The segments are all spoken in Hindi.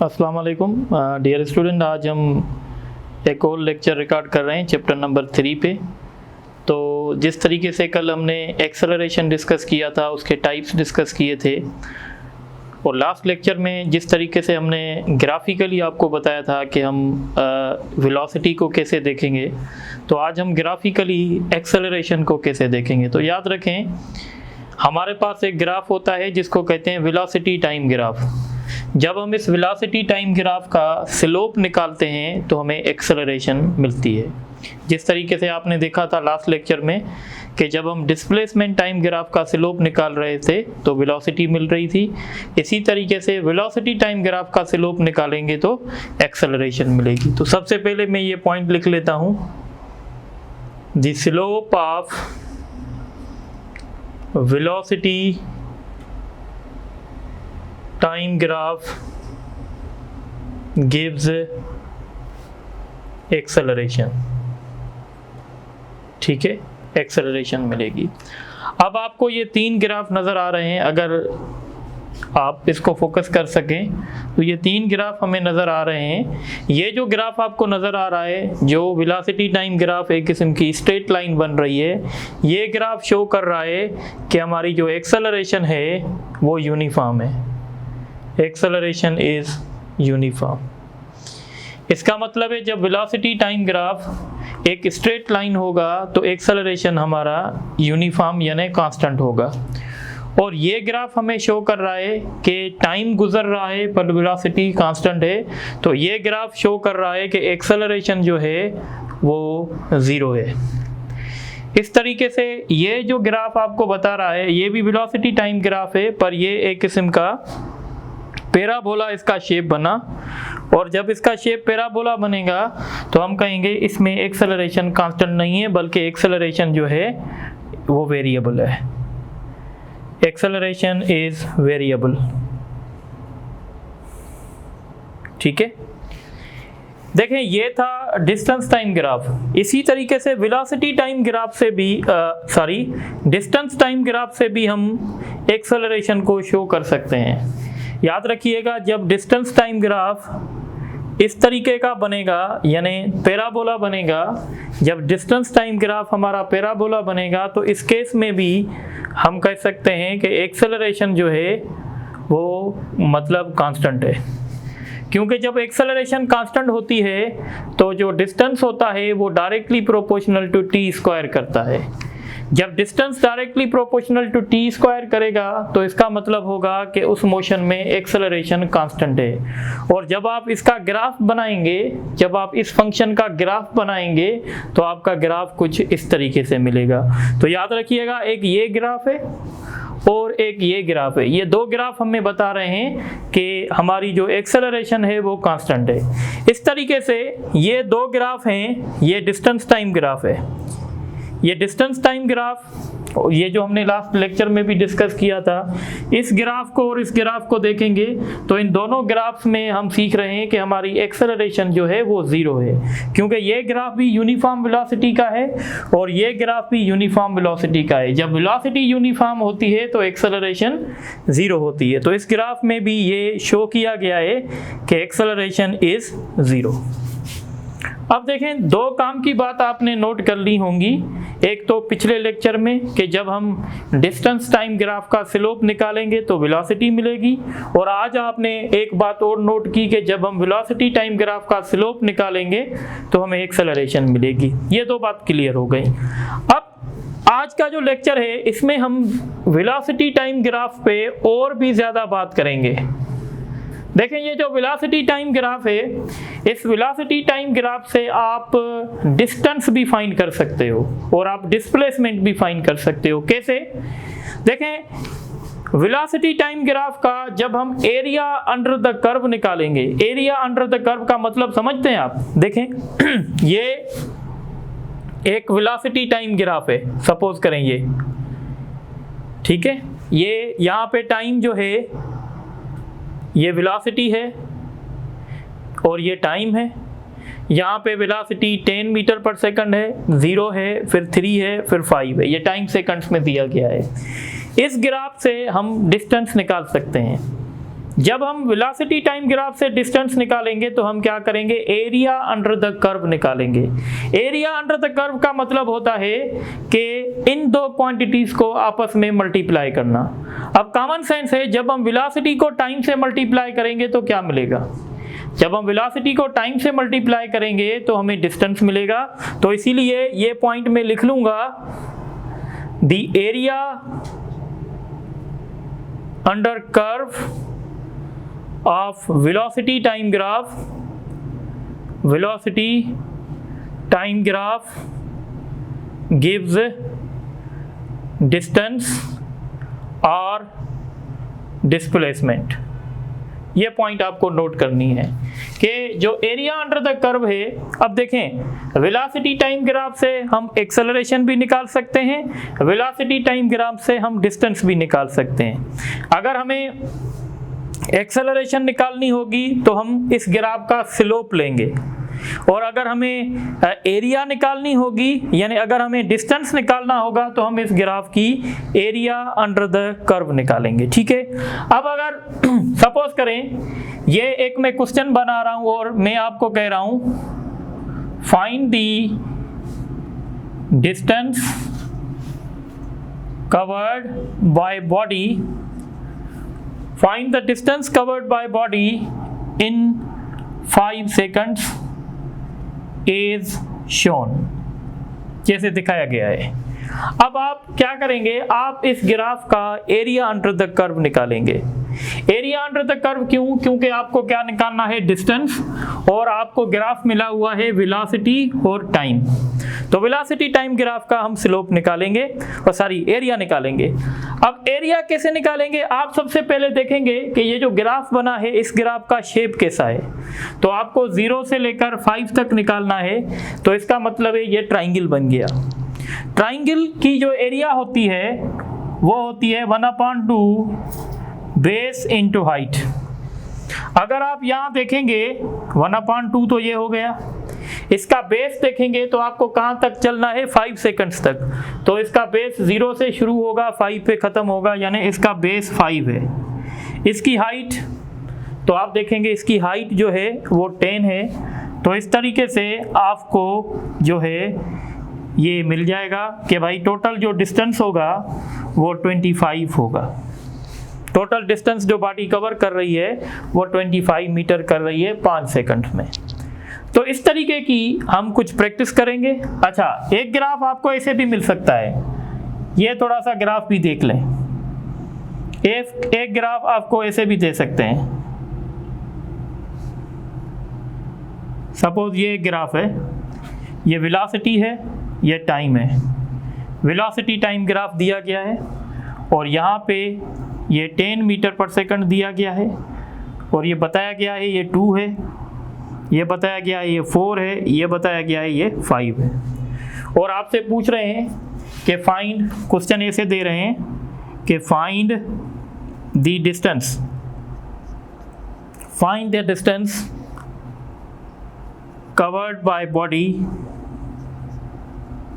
अस्सलाम वालेकुम डियर स्टूडेंट, आज हम एक और लेक्चर रिकॉर्ड कर रहे हैं चैप्टर नंबर 3 पे। तो जिस तरीके से कल हमने एक्सेलरेशन डिस्कस किया था, उसके टाइप्स डिस्कस किए थे, और लास्ट लेक्चर में जिस तरीके से हमने ग्राफिकली आपको बताया था कि हम वेलोसिटी को कैसे देखेंगे, तो आज हम ग्राफिकली एक्सेलरेशन को कैसे देखेंगे। तो याद रखें, हमारे पास एक ग्राफ होता है जिसको कहते हैं वेलोसिटी टाइम ग्राफ। जब हम इस वेलोसिटी टाइम ग्राफ का स्लोप निकालते हैं तो हमें एक्सेलरेशन मिलती है। जिस तरीके से आपने देखा था लास्ट लेक्चर में कि जब हम डिस्प्लेसमेंट टाइम ग्राफ का स्लोप निकाल रहे थे तो वेलोसिटी मिल रही थी, इसी तरीके से वेलोसिटी टाइम ग्राफ का स्लोप निकालेंगे तो एक्सेलरेशन मिलेगी। तो सबसे पहले मैं ये पॉइंट लिख लेता हूँ, the slope of velocity time graph gives acceleration। ठीक है, एक्सेलरेशन मिलेगी। अब आपको ये 3 ग्राफ नज़र आ रहे हैं, अगर आप इसको फोकस कर सकें तो ये 3 ग्राफ हमें नज़र आ रहे हैं। ये जो ग्राफ आपको नज़र आ रहा है, जो वेलोसिटी टाइम ग्राफ एक किस्म की स्ट्रेट लाइन बन रही है, ये ग्राफ शो कर रहा है कि हमारी जो एक्सेलरेशन है वो यूनिफॉर्म है। Acceleration is uniform. इसका मतलब है जब वेलोसिटी टाइम ग्राफ एक स्ट्रेट लाइन होगा तो एक्सेलरेशन हमारा यूनिफॉर्म यानी कांस्टेंट होगा। और ये ग्राफ हमें शो कर रहा है कि टाइम गुजर रहा है पर वेलोसिटी कांस्टेंट है, तो ये ग्राफ शो कर रहा है कि एक्सेलरेशन जो है वो 0 है। इस तरीके से ये जो ग्राफ आपको बता रहा है ये भी वेलोसिटी टाइम ग्राफ है, पर ये एक किस्म का पैराबोला इसका शेप बना, और जब इसका शेप पैराबोला बनेगा तो हम कहेंगे इसमें एक्सेलरेशन कांस्टेंट नहीं है, बल्कि एक्सेलरेशन जो है वो वेरिएबल है। Acceleration is variable. डिस्टेंस देखें, ये था डिस्टेंस टाइम ग्राफ। इसी तरीके से वेलोसिटी टाइम ग्राफ से भी डिस्टेंस टाइम ग्राफ से भी हम एक्सेलरेशन को शो कर सकते हैं। याद रखिएगा, जब डिस्टेंस टाइम ग्राफ इस तरीके का बनेगा यानी पैराबोला बनेगा, जब डिस्टेंस टाइम ग्राफ हमारा पैराबोला बनेगा तो इस केस में भी हम कह सकते हैं कि एक्सेलरेशन जो है वो मतलब कांस्टेंट है, क्योंकि जब एक्सेलरेशन कांस्टेंट होती है तो जो डिस्टेंस होता है वो directly proportional to T square करता है। जब distance directly proportional to T square करेगा तो इसका मतलब होगा कि उस मोशन में एक्सेलरेशन कांस्टेंट है। और जब आप इसका ग्राफ बनाएंगे, जब आप इस फंक्शन का ग्राफ बनाएंगे तो आपका ग्राफ कुछ इस तरीके से मिलेगा। तो याद रखिएगा, एक ये ग्राफ है और एक ये ग्राफ है। ये 2 ग्राफ हमें बता रहे हैं कि हमारी जो एक्सेलरेशन है वो कांस्टेंट है। इस तरीके से ये 2 ग्राफ हैं, ये डिस्टेंस टाइम ग्राफ है। ये डिस्टेंस टाइम ग्राफ, ये जो हमने लास्ट लेक्चर में भी डिस्कस किया था, इस ग्राफ को और इस ग्राफ को देखेंगे तो इन दोनों ग्राफ्स में हम सीख रहे हैं कि हमारी एक्सेलरेशन जो है वो 0 है, क्योंकि ये ग्राफ भी यूनिफॉर्म वेलोसिटी का है और ये ग्राफ भी यूनिफॉर्म वेलोसिटी का है। जब वेलोसिटी यूनिफॉर्म होती है तो एक्सेलरेशन 0 होती है। तो इस ग्राफ में भी ये शो किया गया है कि एक्सेलरेशन इज 0। अब देखें, 2 काम की बात आपने नोट कर ली होंगी। एक तो पिछले लेक्चर में कि जब हम डिस्टेंस टाइम ग्राफ का स्लोप निकालेंगे तो वेलोसिटी मिलेगी, और आज आपने एक बात और नोट की कि जब हम वेलोसिटी टाइम ग्राफ का स्लोप निकालेंगे तो हमें एक्सेलरेशन मिलेगी। ये 2 बात क्लियर हो गई। अब आज का जो लेक्चर है इसमें हम वेलोसिटी टाइम ग्राफ पे और भी ज़्यादा बात करेंगे। देखें, ये जो वेलोसिटी टाइम ग्राफ है, इस वेलोसिटी टाइम ग्राफ से आप डिस्टेंस भी फाइंड कर सकते हो और आप डिस्प्लेसमेंट भी फाइंड कर सकते हो। कैसे? देखें, वेलोसिटी टाइम ग्राफ का जब हम एरिया अंडर द कर्व निकालेंगे, एरिया अंडर द कर्व का मतलब समझते हैं आप? देखें, ये एक वेलोसिटी टाइम ग्राफ है, सपोज करें ये, ठीक है। ये यहाँ पे टाइम जो है ये वेलोसिटी है और ये टाइम है। यहाँ पे वेलोसिटी 10 मीटर पर सेकंड है, 0 है, फिर 3 है, फिर 5 है। ये टाइम सेकंड्स में दिया गया है। इस ग्राफ से हम डिस्टेंस निकाल सकते हैं। जब हम वेलोसिटी टाइम ग्राफ से डिस्टेंस निकालेंगे तो हम क्या करेंगे, एरिया अंडर द कर्व निकालेंगे। एरिया अंडर द कर्व का मतलब होता है कि इन दो क्वांटिटीज को आपस में मल्टीप्लाई करना। अब कॉमन सेंस है, जब हम वेलोसिटी को टाइम से मल्टीप्लाई करेंगे तो क्या मिलेगा, जब हम वेलोसिटी को टाइम से मल्टीप्लाई करेंगे तो हमें डिस्टेंस मिलेगा। तो इसीलिए ये पॉइंट में लिख लूंगा, the area under curve of velocity time graph gives distance or displacement। ये पॉइंट आपको नोट करनी है कि जो एरिया अंडर द कर्व है, अब देखें वेलोसिटी टाइम ग्राफ से हम एक्सेलरेशन भी निकाल सकते हैं, वेलोसिटी टाइम ग्राफ से हम डिस्टेंस भी निकाल सकते हैं। अगर हमें एक्सेलरेशन निकालनी होगी तो हम इस ग्राफ का स्लोप लेंगे, और अगर हमें एरिया निकालनी होगी यानी अगर हमें डिस्टेंस निकालना होगा तो हम इस ग्राफ की एरिया अंडर द कर्व निकालेंगे। ठीक है, अब अगर सपोज करें ये एक मैं क्वेश्चन बना रहा हूं और मैं आपको कह रहा हूं find the distance covered by body, find the distance covered by body in 5 seconds is shown, जैसे दिखाया गया है। अब आप क्या करेंगे, आप इस ग्राफ का एरिया अंडर द कर्व निकालेंगे। एरिया अंडर द कर्व क्यों, क्योंकि आपको क्या निकालना है, डिस्टेंस, और आपको ग्राफ मिला हुआ है वेलोसिटी और टाइम। तो वेलोसिटी टाइम ग्राफ का हम स्लोप निकालेंगे और एरिया निकालेंगे। अब एरिया कैसे निकालेंगे, आप सबसे पहले देखेंगे कि ये जो ग्राफ बना है इस ग्राफ का शेप कैसा है। तो आपको 0 से लेकर 5 तक निकालना है, तो इसका मतलब है ये ट्राइंगल बन गया। ट्राइंगल की जो एरिया होती है वो होती है 1/2 बेस इंटू हाइट। अगर आप यहाँ देखेंगे 1/2 तो ये हो गया, इसका बेस देखेंगे तो आपको कहाँ तक चलना है, 5 सेकंड्स तक। तो इसका बेस 0 से शुरू होगा 5 पे ख़त्म होगा, यानी इसका बेस 5 है। इसकी हाइट तो आप देखेंगे इसकी हाइट जो है वो 10 है। तो इस तरीके से आपको जो है ये मिल जाएगा कि भाई टोटल जो डिस्टेंस होगा वो 25 होगा। टोटल डिस्टेंस जो बॉडी कवर कर रही है वो 25 मीटर कर रही है 5 सेकंड में। तो इस तरीके की हम कुछ प्रैक्टिस करेंगे। अच्छा, एक ग्राफ आपको ऐसे भी मिल सकता है, ये थोड़ा सा ग्राफ भी देख लें। एक ग्राफ आपको ऐसे भी दे सकते हैं। सपोज ये एक ग्राफ है, ये वेलोसिटी है, ये टाइम है। वेलोसिटी टाइम ग्राफ दिया गया है और यहाँ पे ये 10 मीटर पर सेकंड दिया गया है, और ये बताया गया है ये 2 है, ये बताया गया है ये 4 है, ये बताया गया है ये 5 है। और आपसे पूछ रहे हैं कि फाइंड, क्वेश्चन ऐसे दे रहे हैं कि find the distance, find the distance covered by body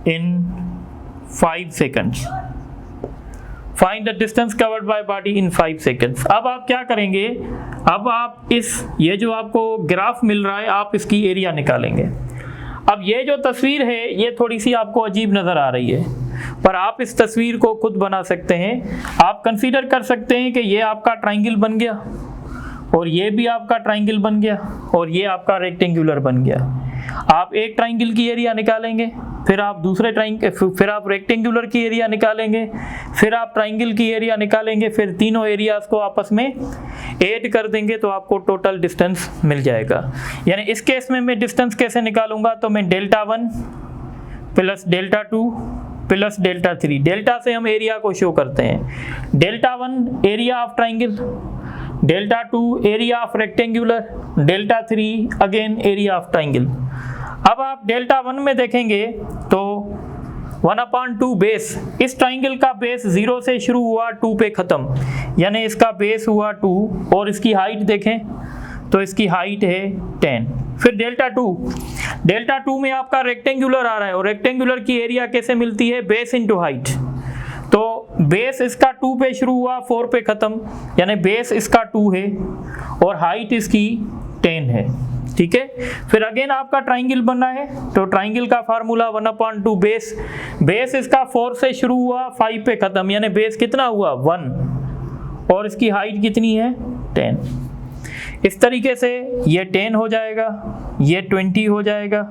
in 5 seconds। Find the distance covered by body in 5 seconds। अब आप क्या करेंगे, अब आप ये जो आपको ग्राफ मिल रहा है आप इसकी एरिया निकालेंगे। अब ये जो तस्वीर है ये थोड़ी सी आपको अजीब नज़र आ रही है, पर आप इस तस्वीर को खुद बना सकते हैं। आप कंसीडर कर सकते हैं कि ये आपका ट्राइंगल बन गया, और ये भी आपका ट्राइंगल बन गया, और ये आपका रेक्टेंगुलर बन गया। आप एक ट्राइंगल की एरिया निकालेंगे, फिर आप दूसरे फिर आप रेक्टेंगुलर की एरिया निकालेंगे, फिर आप ट्राइंगल की एरिया निकालेंगे, फिर तीनों एरियाज को आपस में ऐड कर देंगे तो आपको टोटल डिस्टेंस मिल जाएगा। यानी इस केस में मैं डिस्टेंस कैसे निकालूंगा, तो मैं Δ1 प्लस Δ2 प्लस Δ3, डेल्टा से हम एरिया को शो करते हैं। Δ1 area of triangle, Δ2 area of rectangular, Δ3 again area of triangle. अब आप Δ1 में देखेंगे तो 1/2 बेस, इस ट्राइंगल का बेस 0 से शुरू हुआ 2 पे ख़त्म, यानी इसका बेस हुआ 2, और इसकी हाइट देखें तो इसकी हाइट है 10। फिर Δ2 में आपका रेक्टेंगुलर आ रहा है, और रेक्टेंगुलर की एरिया कैसे मिलती है, बेस इंटू हाइट। तो तो बेस इसका 2 पे शुरू हुआ 4 पे ख़त्म, यानी बेस इसका 2 है और हाइट इसकी 10 है। ठीक है, फिर अगेन आपका ट्राइंगल बनना है, तो ट्राइंगल का फार्मूला 1/2 बेस, बेस इसका 4 से शुरू हुआ 5 पे ख़त्म, यानी बेस कितना हुआ 1 और इसकी हाइट कितनी है 10। इस तरीके से ये 10 हो जाएगा, ये 20 हो जाएगा,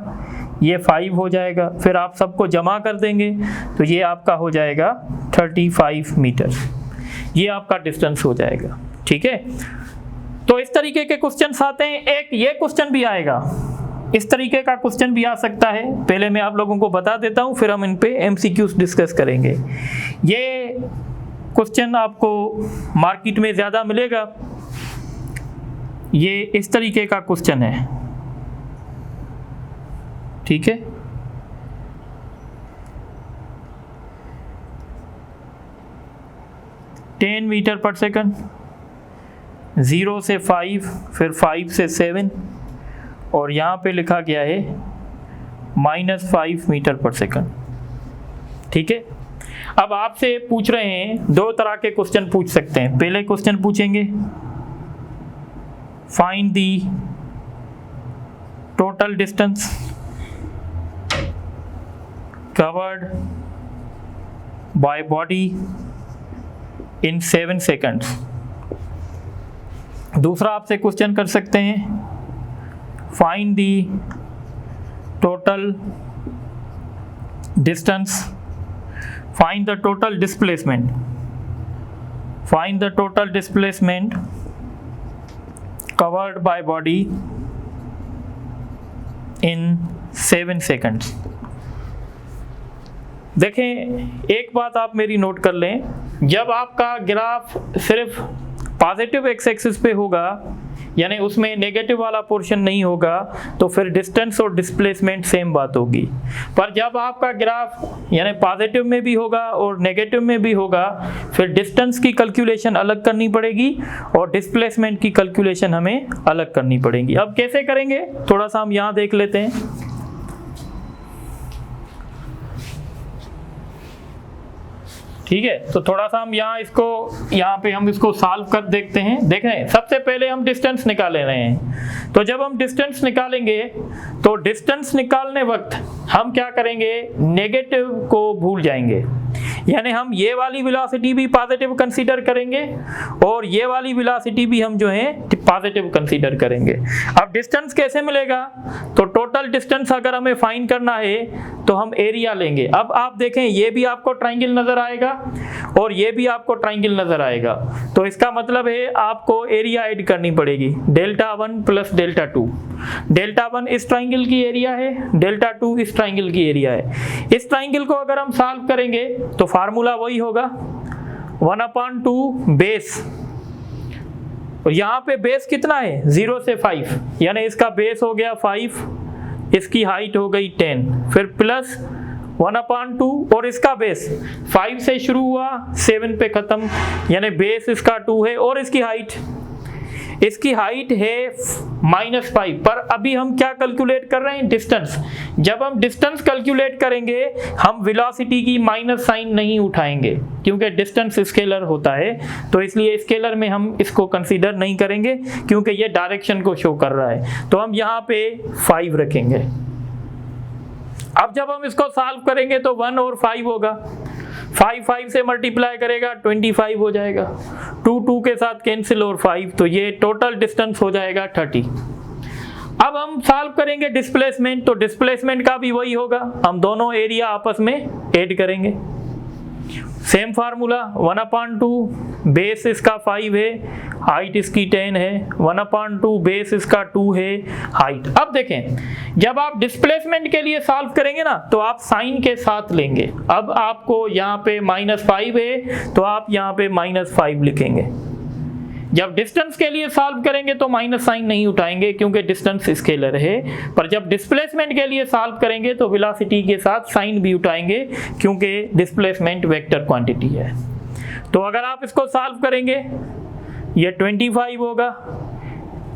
ये 5 हो जाएगा, फिर आप सबको जमा कर देंगे तो ये आपका हो जाएगा 35 मीटर, ये आपका डिस्टेंस हो जाएगा। ठीक है, तो इस तरीके के क्वेश्चंस आते हैं। एक ये क्वेश्चन भी आएगा, इस तरीके का क्वेश्चन भी आ सकता है, पहले मैं आप लोगों को बता देता हूँ, फिर हम इन पे MCQs डिस्कस करेंगे। ये क्वेश्चन आपको मार्केट में ज़्यादा मिलेगा, ये इस तरीके का क्वेश्चन है। ठीक है, टेन मीटर पर सेकंड, 0 से 5, फिर 5 से 7 और यहाँ पे लिखा गया है -5 मीटर पर सेकंड। ठीक है, अब आपसे पूछ रहे हैं, दो तरह के क्वेश्चन पूछ सकते हैं। पहले क्वेश्चन पूछेंगे find the total distance covered by body in 7 seconds. दूसरा आपसे क्वेश्चन कर सकते हैं find the total distance, find the total displacement, find the total displacement covered by body in 7 seconds. देखें, एक बात आप मेरी नोट कर लें, जब आपका ग्राफ सिर्फ पॉजिटिव एक्स एक्सिस पे होगा, यानी उसमें नेगेटिव वाला पोर्शन नहीं होगा, तो फिर डिस्टेंस और डिस्प्लेसमेंट सेम बात होगी। पर जब आपका ग्राफ यानी पॉजिटिव में भी होगा और नेगेटिव में भी होगा, फिर डिस्टेंस की कैलकुलेशन अलग करनी पड़ेगी और डिस्प्लेसमेंट की कैलकुलेशन हमें अलग करनी पड़ेगी। अब कैसे करेंगे, थोड़ा सा हम यहाँ देख लेते हैं। ठीक है, तो थोड़ा सा हम यहाँ पे हम इसको सॉल्व कर देखते हैं। देखें, सबसे पहले हम डिस्टेंस निकाले रहे हैं, तो जब हम डिस्टेंस निकालेंगे तो डिस्टेंस निकालने वक्त हम क्या करेंगे, नेगेटिव को भूल जाएंगे, यानी हम ये वाली वेलोसिटी भी पॉजिटिव कंसीडर करेंगे और ये वाली वेलोसिटी भी हम जो है पॉजिटिव कंसीडर करेंगे। अब डिस्टेंस कैसे मिलेगा, तो टोटल डिस्टेंस अगर हमें फाइंड करना है तो हम एरिया लेंगे। अब आप देखें, ये भी आपको ट्राइंगल नजर आएगा और ये भी आपको ट्राइंगल नजर आएगा, तो इसका मतलब है आपको एरिया ऐड करनी पड़ेगी, Δ1 + Δ2। Δ1 इस ट्राइंगल की एरिया है, Δ2 इस ट्राइंगल की एरिया है। इस ट्राइंगल को अगर हम सॉल्व करेंगे तो फार्मूला वही होगा 1/2 बेस, और यहाँ पे बेस कितना है 0 से 5, यानी इसका बेस हो गया 5, इसकी हाइट हो गई 10, फिर प्लस 1/2 और इसका बेस 5 से शुरू हुआ 7 पे खत्म, यानी बेस इसका 2 है और इसकी हाइट है -5। पर अभी हम क्या कैलकुलेट कर रहे हैं, डिस्टेंस। जब हम डिस्टेंस कैलकुलेट करेंगे हम वेलोसिटी की माइनस साइन नहीं उठाएंगे, क्योंकि डिस्टेंस स्केलर होता है, तो इसलिए स्केलर में हम इसको कंसीडर नहीं करेंगे क्योंकि ये डायरेक्शन को शो कर रहा है। तो हम यहाँ पे 5 रखेंगे। अब जब हम इसको सॉल्व करेंगे तो 1 और 5 होगा, 5 से मल्टीप्लाई करेगा 25 हो जाएगा, 2 के साथ कैंसिल और 5, तो ये टोटल डिस्टेंस हो जाएगा 30। अब हम सॉल्व करेंगे डिस्प्लेसमेंट, तो डिस्प्लेसमेंट का भी वही होगा, हम दोनों एरिया आपस में ऐड करेंगे। सेम फार्मूला 1/2 बेस इसका 5 है, हाइट इसकी 10 है, 1/2 बेस इसका 2 है, हाइट। अब देखें, जब आप डिस्प्लेसमेंट के लिए सॉल्व करेंगे ना तो आप साइन के साथ लेंगे। अब आपको यहाँ पे -5 है तो आप यहाँ पे -5 लिखेंगे। जब डिस्टेंस के लिए सॉल्व करेंगे तो माइनस साइन नहीं उठाएंगे क्योंकि डिस्टेंस स्केलर है, पर जब डिस्प्लेसमेंट के लिए सॉल्व करेंगे तो वेलोसिटी के साथ साइन भी उठाएंगे क्योंकि डिस्प्लेसमेंट वेक्टर क्वांटिटी है। तो अगर आप इसको सॉल्व करेंगे ये 25 होगा,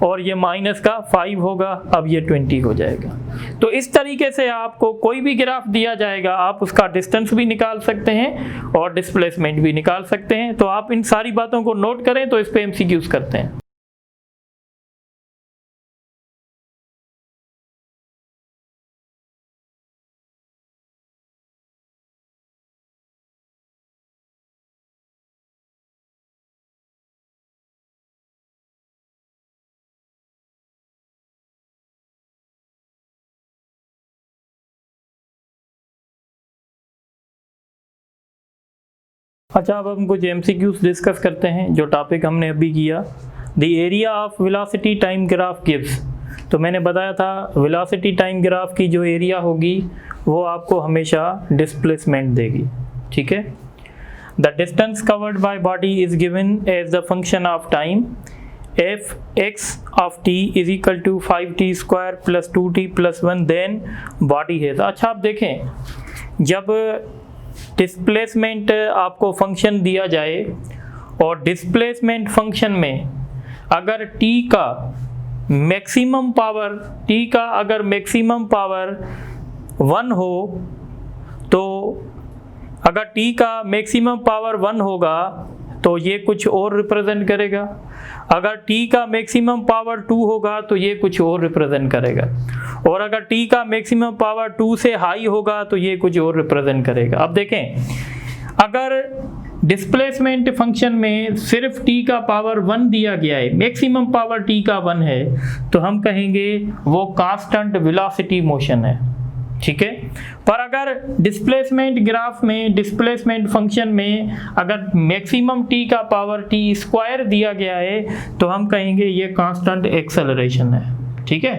और ये माइनस का 5 होगा, अब ये 20 हो जाएगा। तो इस तरीके से आपको कोई भी ग्राफ दिया जाएगा, आप उसका डिस्टेंस भी निकाल सकते हैं और डिस्प्लेसमेंट भी निकाल सकते हैं। तो आप इन सारी बातों को नोट करें तो इस पे एमसीक्यूज करते हैं। अच्छा, अब हम कुछ एमसीक्यूज डिस्कस करते हैं। जो टॉपिक हमने अभी किया, the area of velocity time graph gives. तो मैंने बताया था वेलोसिटी टाइम ग्राफ की जो एरिया होगी वो आपको हमेशा डिस्प्लेसमेंट देगी, ठीक है। The distance covered by body is given as the function of time F X of T is equal to 5t square plus 2t plus 1 then body है। अच्छा, आप देखें, जब डिस्प्लेसमेंट आपको फंक्शन दिया जाए और डिस्प्लेसमेंट फंक्शन में अगर t का मैक्सिमम पावर 1 हो, तो अगर t का मैक्सिमम पावर 1 होगा तो ये कुछ और रिप्रेजेंट करेगा, अगर t का मैक्सिमम पावर 2 होगा तो ये कुछ और रिप्रेजेंट करेगा, और अगर t का मैक्सिमम पावर 2 से हाई होगा तो ये कुछ और रिप्रेजेंट करेगा। अब देखें, अगर डिस्प्लेसमेंट फंक्शन में सिर्फ t का पावर 1 दिया गया है, मैक्सिमम पावर t का 1 है, तो हम कहेंगे वो कांस्टेंट वेलोसिटी मोशन है, ठीक है। पर अगर डिस्प्लेसमेंट ग्राफ में, डिस्प्लेसमेंट फंक्शन में अगर मैक्सिमम t का पावर t स्क्वायर दिया गया है तो हम कहेंगे ये कांस्टेंट एक्सेलरेशन है, ठीक है।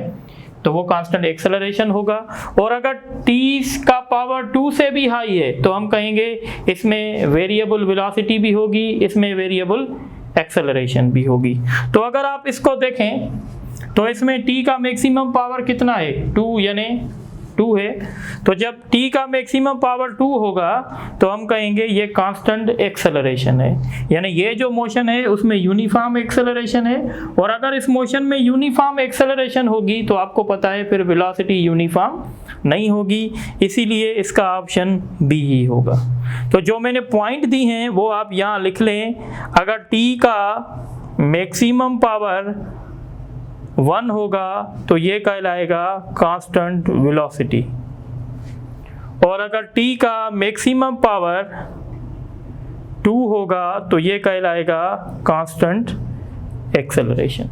तो वो कांस्टेंट एक्सेलरेशन होगा। और अगर t का पावर 2 से भी हाई है तो हम कहेंगे इसमें वेरिएबल वेलोसिटी भी होगी, इसमें वेरिएबल एक्सेलरेशन भी होगी। तो अगर आप इसको देखें तो इसमें t का मैक्सिमम पावर कितना है, 2, यानी 2 है। तो जब t का मैक्सिमम पावर 2 होगा तो हम कहेंगे ये कांस्टेंट एक्सेलरेशन है, यानी ये जो मोशन है उसमें यूनिफॉर्म एक्सेलरेशन है। और अगर इस मोशन में यूनिफॉर्म एक्सेलरेशन होगी तो आपको पता है फिर वेलोसिटी यूनिफॉर्म नहीं होगी, iसीलिए इसका ऑप्शन बी ही होगा। तो जो मैंने पॉइंट दी हैं वो आप यहाँ लिख लें। अगर t का मैक्सिमम पावर 1 होगा तो ये कहलाएगा कांस्टेंट वेलोसिटी, और अगर t का मैक्सिमम पावर 2 होगा तो ये कहलाएगा कांस्टेंट एक्सेलरेशन।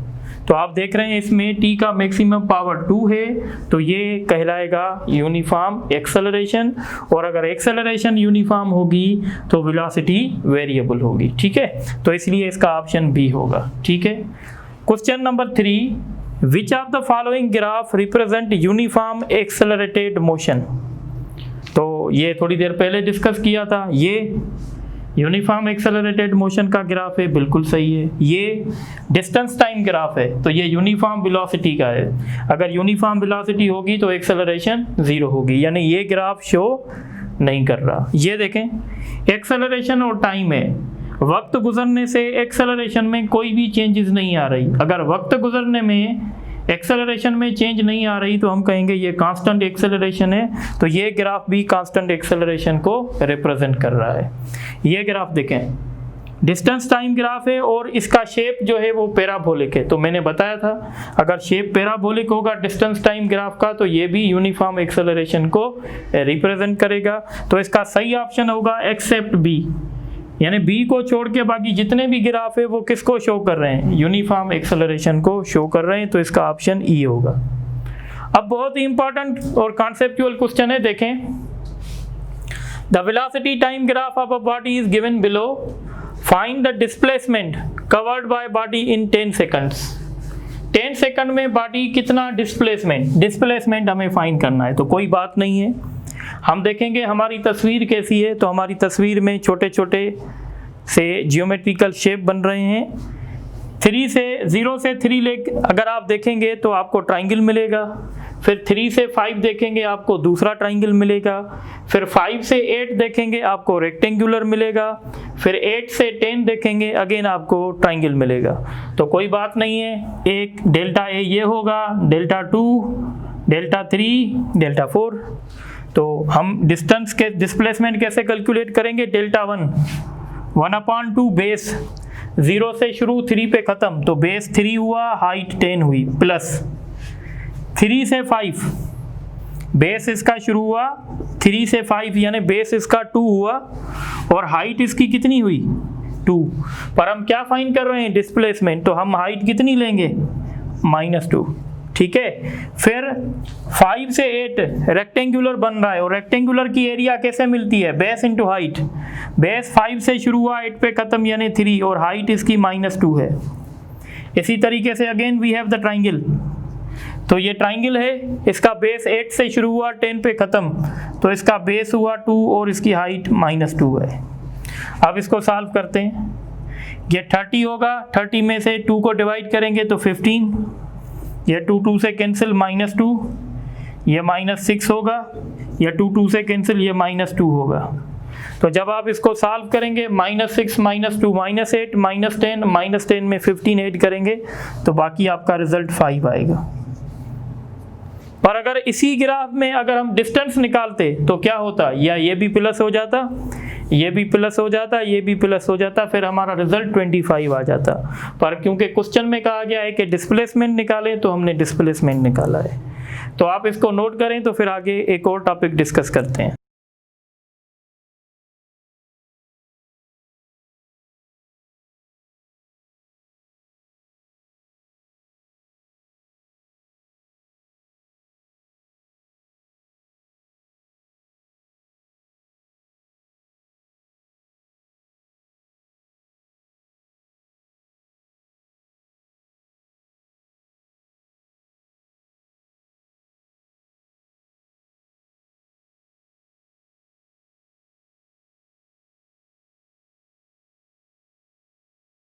तो आप देख रहे हैं इसमें t का मैक्सिमम पावर 2 है तो ये कहलाएगा यूनिफॉर्म एक्सेलरेशन, और अगर एक्सेलरेशन यूनिफॉर्म होगी तो वेलोसिटी वेरिएबल होगी, ठीक है। तो इसलिए इसका ऑप्शन बी होगा, ठीक है। Question number 3, which of the following graph represent uniform accelerated motion. तो ये थोड़ी देर पहले डिस्कस किया था, ये यूनिफॉर्म एक्सेलरेटेड मोशन का ग्राफ है, बिल्कुल सही है। ये डिस्टेंस टाइम ग्राफ है तो ये यूनिफॉर्म वेलोसिटी का है। अगर यूनिफॉर्म वेलोसिटी होगी तो एक्सेलरेशन 0 होगी, यानी ये ग्राफ शो नहीं कर रहा। ये देखें, एक्सेलरेशन और टाइम है, वक्त गुजरने से एक्सेलरेशन में कोई भी चेंजेस नहीं आ रही। अगर वक्त गुजरने में एक्सेलरेशन में चेंज नहीं आ रही तो हम कहेंगे ये कांस्टेंट एक्सेलरेशन है। तो ये ग्राफ भी कांस्टेंट एक्सेलरेशन को रिप्रेजेंट कर रहा है। ये ग्राफ देखें, डिस्टेंस टाइम ग्राफ है और इसका शेप जो है वो पैराबोलिक है। तो मैंने बताया था अगर शेप पैराबोलिक होगा डिस्टेंस टाइम ग्राफ का तो ये भी यूनिफॉर्म एक्सेलरेशन को रिप्रेजेंट करेगा। तो इसका सही ऑप्शन होगा एक्सेप्ट बी, यानी बी को छोड़ के बाकी जितने भी ग्राफ है वो किसको शो कर रहे हैं, यूनिफॉर्म एक्सेलरेशन को शो कर रहे हैं। तो इसका ऑप्शन ई होगा। अब बहुत ही इंपॉर्टेंट और कॉन्सेप्चुअल क्वेश्चन है, देखें। The velocity time graph of a body is given below, find the displacement covered by body in 10 seconds. 10 second में बॉडी कितना डिस्प्लेसमेंट हमें फाइंड करना है। तो कोई बात नहीं है, हम देखेंगे हमारी तस्वीर कैसी है। तो हमारी तस्वीर में छोटे छोटे से जियोमेट्रिकल शेप बन रहे हैं। 0 से 3 लेक अगर आप देखेंगे तो आपको ट्राइंगल मिलेगा। फिर 3 से 5 देखेंगे आपको दूसरा ट्राइंगल मिलेगा, फिर 5 से 8 देखेंगे आपको रेक्टेंगुलर मिलेगा, फिर 8 से 10 देखेंगे अगेन आपको ट्राइंगल मिलेगा। तो कोई बात नहीं है, एक डेल्टा ए ये होगा, डेल्टा 2, डेल्टा 3, डेल्टा 4। तो हम डिस्टेंस के डिस्प्लेसमेंट कैसे कैलकुलेट करेंगे, डेल्टा 1/2 बेस 0 से शुरू 3 पे ख़त्म, तो बेस 3 हुआ, हाइट 10 हुई, प्लस 3 से 5 बेस इसका शुरू हुआ 3 से 5 यानी बेस इसका 2 हुआ और हाइट इसकी कितनी हुई 2। पर हम क्या फाइंड कर रहे हैं डिस्प्लेसमेंट, तो हम हाइट कितनी लेंगे -2, ठीक है। फिर 5 से 8 रेक्टेंगुलर बन रहा है और रेक्टेंगुलर की एरिया कैसे मिलती है, बेस इंटू हाइट। बेस 5 से शुरू हुआ 8 पे ख़त्म यानी 3 और हाइट इसकी -2 है। इसी तरीके से again we have the triangle, तो ये ट्राइंगल है, इसका बेस 8 से शुरू हुआ 10 पे ख़त्म, तो इसका बेस हुआ 2 और इसकी हाइट -2 है। अब इसको सॉल्व करते हैं, ये 30 होगा, 30 में से 2 को डिवाइड करेंगे तो 15, ये 2 से कैंसिल -2, ये -6 होगा, ये 2 से कैंसिल, ये -2 होगा। तो जब आप इसको सॉल्व करेंगे -6 -2 -8 -10 -10 में 15 ऐड करेंगे तो बाकी आपका रिजल्ट 5 आएगा। पर अगर इसी ग्राफ में अगर हम डिस्टेंस निकालते तो क्या होता, या ये भी प्लस हो जाता, ये भी प्लस हो जाता, ये भी प्लस हो जाता, फिर हमारा रिजल्ट 25 आ जाता। पर क्योंकि क्वेश्चन में कहा गया है कि डिस्प्लेसमेंट निकालें तो हमने डिस्प्लेसमेंट निकाला है। तो आप इसको नोट करें, तो फिर आगे एक और टॉपिक डिस्कस करते हैं।